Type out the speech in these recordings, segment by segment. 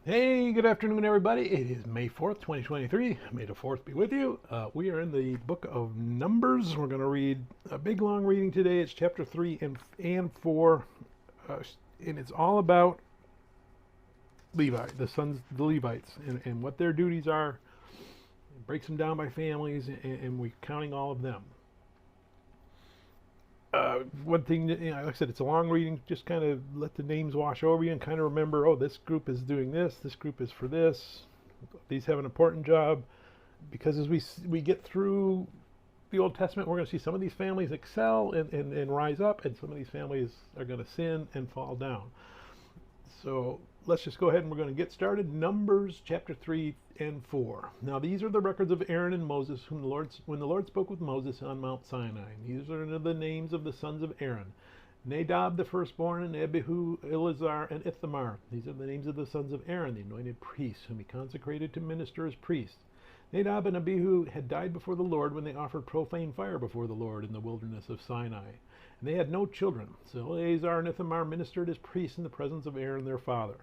Hey, good afternoon, everybody. It is May 4th, 2023. May the 4th be with you. We are in the book of Numbers. We're going to read a big, long reading today. It's chapter 3 and 4, and it's all about Levi, the Levites, and what their duties are. It breaks them down by families, and we're counting all of them. One thing, like I said, it's a long reading. Just kind of let the names wash over you and kind of remember, oh, this group is doing this group is for this. These have an important job, because as we get through the Old Testament, we're going to see some of these families excel and rise up, and some of these families are going to sin and fall down. So let's just go ahead and we're going to get started. Numbers chapter 3 and 4. Now these are the records of Aaron and Moses, when the Lord spoke with Moses on Mount Sinai. These are the names of the sons of Aaron: Nadab the firstborn, and Abihu, Eleazar, and Ithamar. These are the names of the sons of Aaron, the anointed priests, whom he consecrated to minister as priests. Nadab and Abihu had died before the Lord when they offered profane fire before the Lord in the wilderness of Sinai. And they had no children. So Eleazar and Ithamar ministered as priests in the presence of Aaron their father.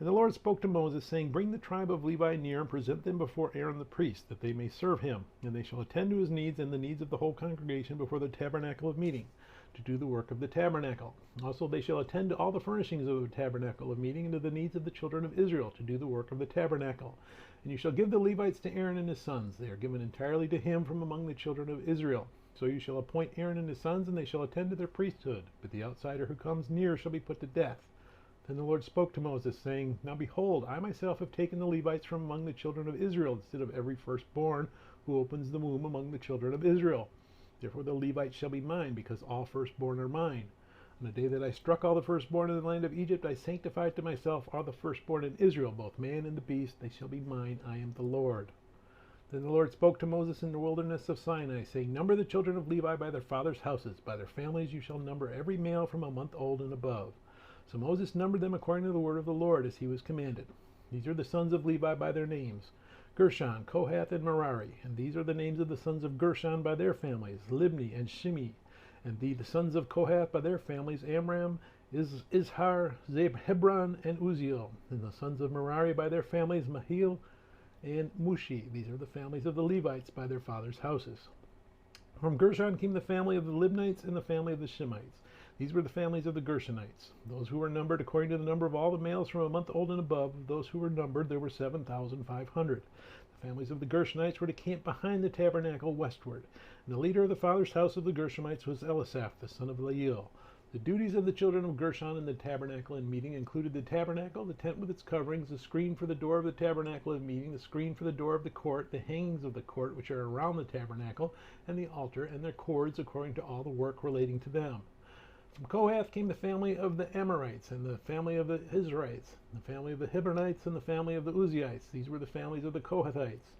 And the Lord spoke to Moses, saying, Bring the tribe of Levi near and present them before Aaron the priest, that they may serve him. And they shall attend to his needs and the needs of the whole congregation before the tabernacle of meeting, to do the work of the tabernacle. Also they shall attend to all the furnishings of the tabernacle of meeting, and to the needs of the children of Israel, to do the work of the tabernacle. And you shall give the Levites to Aaron and his sons. They are given entirely to him from among the children of Israel. So you shall appoint Aaron and his sons, and they shall attend to their priesthood. But the outsider who comes near shall be put to death. Then the Lord spoke to Moses, saying, Now behold, I myself have taken the Levites from among the children of Israel, instead of every firstborn who opens the womb among the children of Israel. Therefore the Levites shall be mine, because all firstborn are mine. On the day that I struck all the firstborn in the land of Egypt, I sanctified to myself all the firstborn in Israel, both man and the beast. They shall be mine. I am the Lord. Then the Lord spoke to Moses in the wilderness of Sinai, saying, Number the children of Levi by their fathers' houses. By their families you shall number every male from a month old and above. So Moses numbered them according to the word of the Lord, as he was commanded. These are the sons of Levi by their names: Gershon, Kohath, and Merari. And these are the names of the sons of Gershon by their families: Libni and Shimi. And the sons of Kohath by their families: Amram, Izhar, Hebron, and Uzziel. And the sons of Merari by their families: Mahil and Mushi. These are the families of the Levites by their fathers' houses. From Gershon came the family of the Libnites and the family of the Shimites. These were the families of the Gershonites. Those who were numbered according to the number of all the males from a month old and above, of those who were numbered, there were 7,500. The families of the Gershonites were to camp behind the tabernacle westward. And the leader of the father's house of the Gershonites was Elisaph, the son of Lael. The duties of the children of Gershon in the tabernacle and meeting included the tabernacle, the tent with its coverings, the screen for the door of the tabernacle of meeting, the screen for the door of the court, the hangings of the court which are around the tabernacle, and the altar, and their cords according to all the work relating to them. From Kohath came the family of the Amorites, and the family of the Israelites, the family of the Hebronites, and the family of the Uzziites. These were the families of the Kohathites.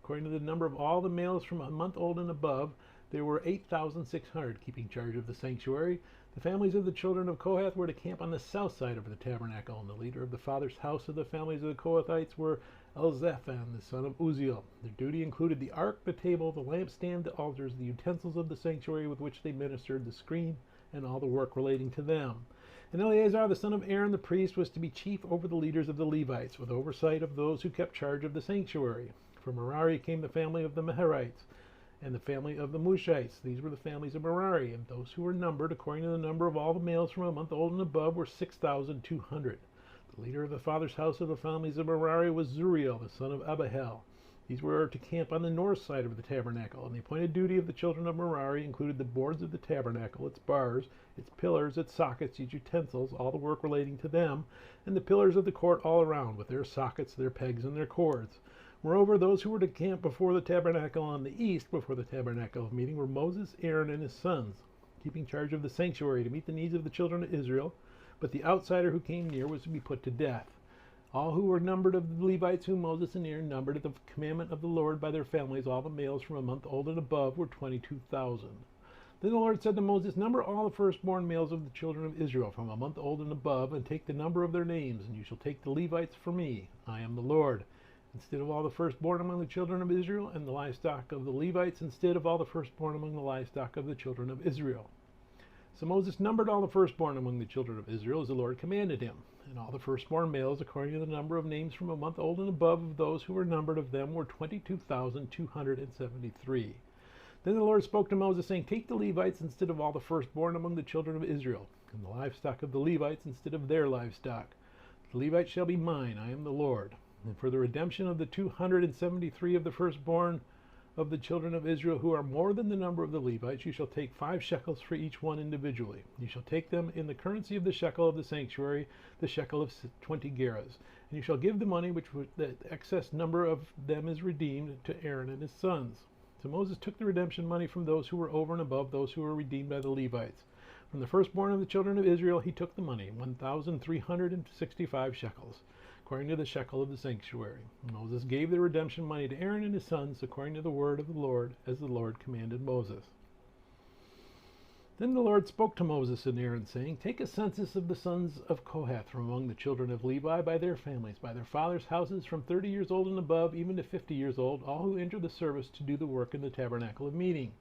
According to the number of all the males from a month old and above, there were 8,600 keeping charge of the sanctuary. The families of the children of Kohath were to camp on the south side of the tabernacle, and the leader of the father's house of the families of the Kohathites were Elzaphan, the son of Uzziel. Their duty included the ark, the table, the lampstand, the altars, the utensils of the sanctuary with which they ministered, the screen, and all the work relating to them. And Eleazar, the son of Aaron the priest, was to be chief over the leaders of the Levites, with oversight of those who kept charge of the sanctuary. From Merari came the family of the Meharites, and the family of the Mushites. These were the families of Merari, and those who were numbered according to the number of all the males from a month old and above were 6,200. The leader of the father's house of the families of Merari was Zuriel, the son of Abihel. These were to camp on the north side of the tabernacle, and the appointed duty of the children of Merari included the boards of the tabernacle, its bars, its pillars, its sockets, its utensils, all the work relating to them, and the pillars of the court all around, with their sockets, their pegs, and their cords. Moreover, those who were to camp before the tabernacle on the east, before the tabernacle of meeting, were Moses, Aaron, and his sons, keeping charge of the sanctuary to meet the needs of the children of Israel. But the outsider who came near was to be put to death. All who were numbered of the Levites whom Moses and Aaron numbered at the commandment of the Lord by their families, all the males from a month old and above, were 22,000. Then the Lord said to Moses, Number all the firstborn males of the children of Israel from a month old and above, and take the number of their names, and you shall take the Levites for me. I am the Lord. Instead of all the firstborn among the children of Israel, and the livestock of the Levites, instead of all the firstborn among the livestock of the children of Israel. So Moses numbered all the firstborn among the children of Israel, as the Lord commanded him. And all the firstborn males, according to the number of names from a month old and above, of those who were numbered of them, were 22,273. Then the Lord spoke to Moses, saying, Take the Levites instead of all the firstborn among the children of Israel, and the livestock of the Levites instead of their livestock. The Levites shall be mine, I am the Lord. And for the redemption of the 273 of the firstborn of the children of Israel, who are more than the number of the Levites, you shall take 5 shekels for each one individually. You shall take them in the currency of the shekel of the sanctuary, the shekel of 20 gerahs. And you shall give the money which the excess number of them is redeemed to Aaron and his sons. So Moses took the redemption money from those who were over and above those who were redeemed by the Levites. From the firstborn of the children of Israel he took the money, 1,365 shekels, according to the shekel of the sanctuary. And Moses gave the redemption money to Aaron and his sons, according to the word of the Lord, as the Lord commanded Moses. Then the Lord spoke to Moses and Aaron, saying, Take a census of the sons of Kohath from among the children of Levi by their families, by their fathers' houses, from 30 years old and above, even to 50 years old, all who enter the service to do the work in the tabernacle of meeting.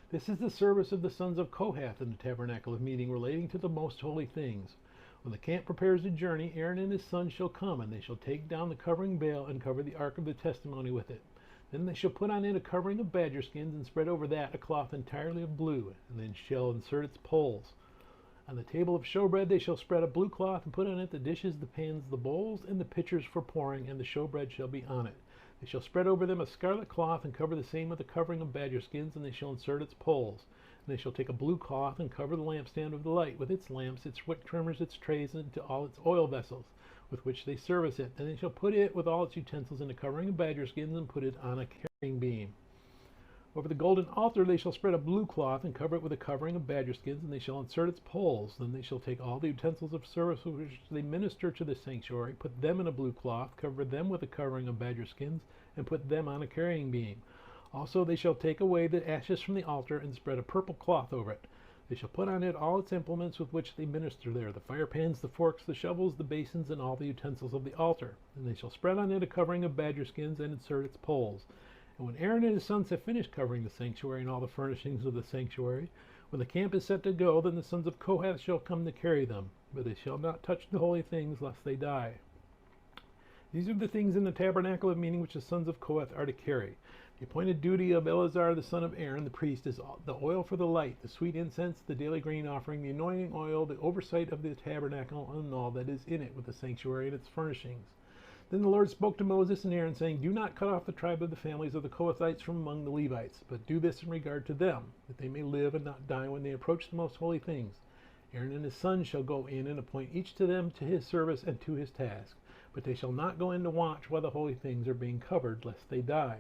This is the service of the sons of Kohath in the tabernacle of meeting, relating to the most holy things. When the camp prepares a journey, Aaron and his sons shall come, and they shall take down the covering veil and cover the ark of the testimony with it. Then they shall put on it a covering of badger skins, and spread over that a cloth entirely of blue, and then shall insert its poles. On the table of showbread they shall spread a blue cloth, and put on it the dishes, the pans, the bowls, and the pitchers for pouring, and the showbread shall be on it. They shall spread over them a scarlet cloth, and cover the same with a covering of badger skins, and they shall insert its poles. And they shall take a blue cloth, and cover the lampstand of the light, with its lamps, its wick trimmers, its trays, and to all its oil vessels, with which they service it. And they shall put it with all its utensils in a covering of badger skins, and put it on a carrying beam. Over the golden altar they shall spread a blue cloth, and cover it with a covering of badger skins, and they shall insert its poles. Then they shall take all the utensils of service with which they minister to the sanctuary, put them in a blue cloth, cover them with a covering of badger skins, and put them on a carrying beam. Also they shall take away the ashes from the altar, and spread a purple cloth over it. They shall put on it all its implements with which they minister there, the fire pans, the forks, the shovels, the basins, and all the utensils of the altar. And they shall spread on it a covering of badger skins, and insert its poles. And when Aaron and his sons have finished covering the sanctuary and all the furnishings of the sanctuary, when the camp is set to go, then the sons of Kohath shall come to carry them, but they shall not touch the holy things, lest they die. These are the things in the tabernacle of meeting which the sons of Kohath are to carry. The appointed duty of Eleazar the son of Aaron the priest is the oil for the light, the sweet incense, the daily grain offering, the anointing oil, the oversight of the tabernacle, and all that is in it, with the sanctuary and its furnishings. Then the Lord spoke to Moses and Aaron, saying, Do not cut off the tribe of the families of the Kohathites from among the Levites, but do this in regard to them, that they may live and not die when they approach the most holy things. Aaron and his sons shall go in and appoint each to them to his service and to his task, but they shall not go in to watch while the holy things are being covered, lest they die.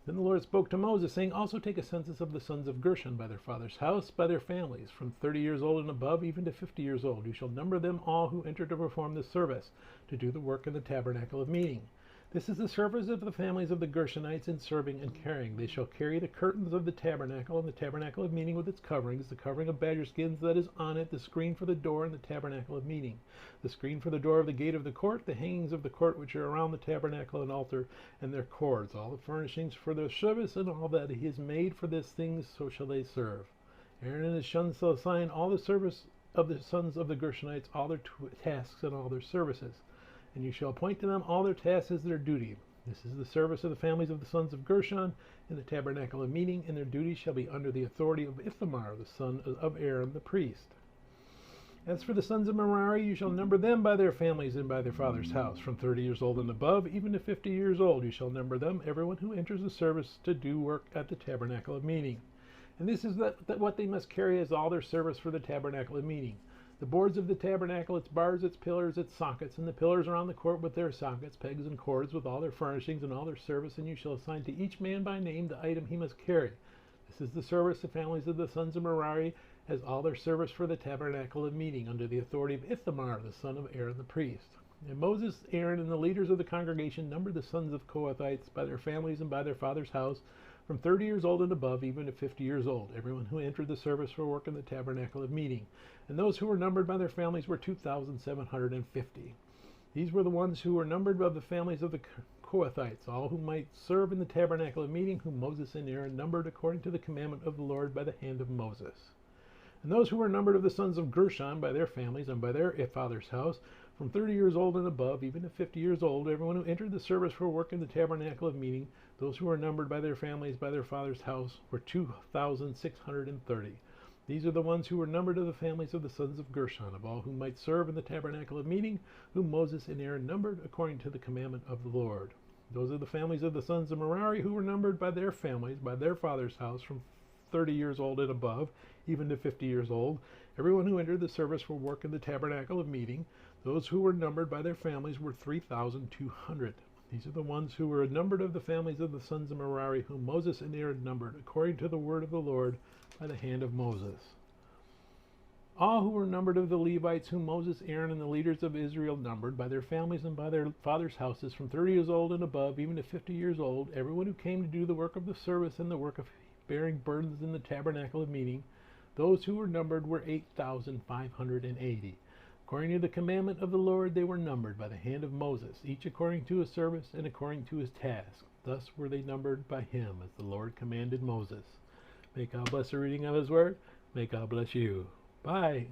Then the Lord spoke to Moses, saying, Also take a census of the sons of Gershon by their father's house, by their families, from 30 years old and above, even to 50 years old. You shall number them all who enter to perform this service, to do the work in the tabernacle of meeting. This is the service of the families of the Gershonites in serving and carrying. They shall carry the curtains of the tabernacle, and the tabernacle of meeting with its coverings, the covering of badger skins that is on it, the screen for the door, and the tabernacle of meeting, the screen for the door of the gate of the court, the hangings of the court which are around the tabernacle and altar, and their cords, all the furnishings for their service, and all that he has made for these things, so shall they serve. Aaron and his sons shall assign all the service of the sons of the Gershonites, all their tasks and all their services. And you shall appoint to them all their tasks as their duty. This is the service of the families of the sons of Gershon in the tabernacle of meeting, and their duty shall be under the authority of Ithamar, the son of Aaron the priest. As for the sons of Merari, you shall number them by their families and by their father's house. From 30 years old and above, even to 50 years old, you shall number them, everyone who enters the service to do work at the tabernacle of meeting. And this is what they must carry as all their service for the tabernacle of meeting. The boards of the tabernacle, its bars, its pillars, its sockets, and the pillars around the court with their sockets, pegs, and cords, with all their furnishings and all their service, and you shall assign to each man by name the item he must carry. This is the service the families of the sons of Merari as all their service for the tabernacle of meeting, under the authority of Ithamar, the son of Aaron the priest. And Moses, Aaron, and the leaders of the congregation numbered the sons of Kohathites by their families and by their father's house, from 30 years old and above, even to 50 years old, everyone who entered the service for work in the tabernacle of meeting. And those who were numbered by their families were 2,750. These were the ones who were numbered of the families of the Kohathites, all who might serve in the tabernacle of meeting, whom Moses and Aaron numbered according to the commandment of the Lord by the hand of Moses. And those who were numbered of the sons of Gershon by their families and by their father's house, From 30 years old and above, even to 50 years old, everyone who entered the service for work in the tabernacle of meeting, those who were numbered by their families, by their father's house, were 2,630. These are the ones who were numbered of the families of the sons of Gershon, of all who might serve in the tabernacle of meeting, whom Moses and Aaron numbered according to the commandment of the Lord. Those are the families of the sons of Merari, who were numbered by their families, by their father's house, from 30 years old and above, even to 50 years old. Everyone who entered the service for work in the tabernacle of meeting, those who were numbered by their families, were 3,200. These are the ones who were numbered of the families of the sons of Merari, whom Moses and Aaron numbered, according to the word of the Lord, by the hand of Moses. All who were numbered of the Levites, whom Moses, Aaron, and the leaders of Israel numbered, by their families and by their fathers' houses, from 30 years old and above, even to 50 years old, everyone who came to do the work of the service and the work of bearing burdens in the tabernacle of meeting, those who were numbered were 8,580. According to the commandment of the Lord, they were numbered by the hand of Moses, each according to his service and according to his task. Thus were they numbered by him, as the Lord commanded Moses. May God bless the reading of his word. May God bless you. Bye.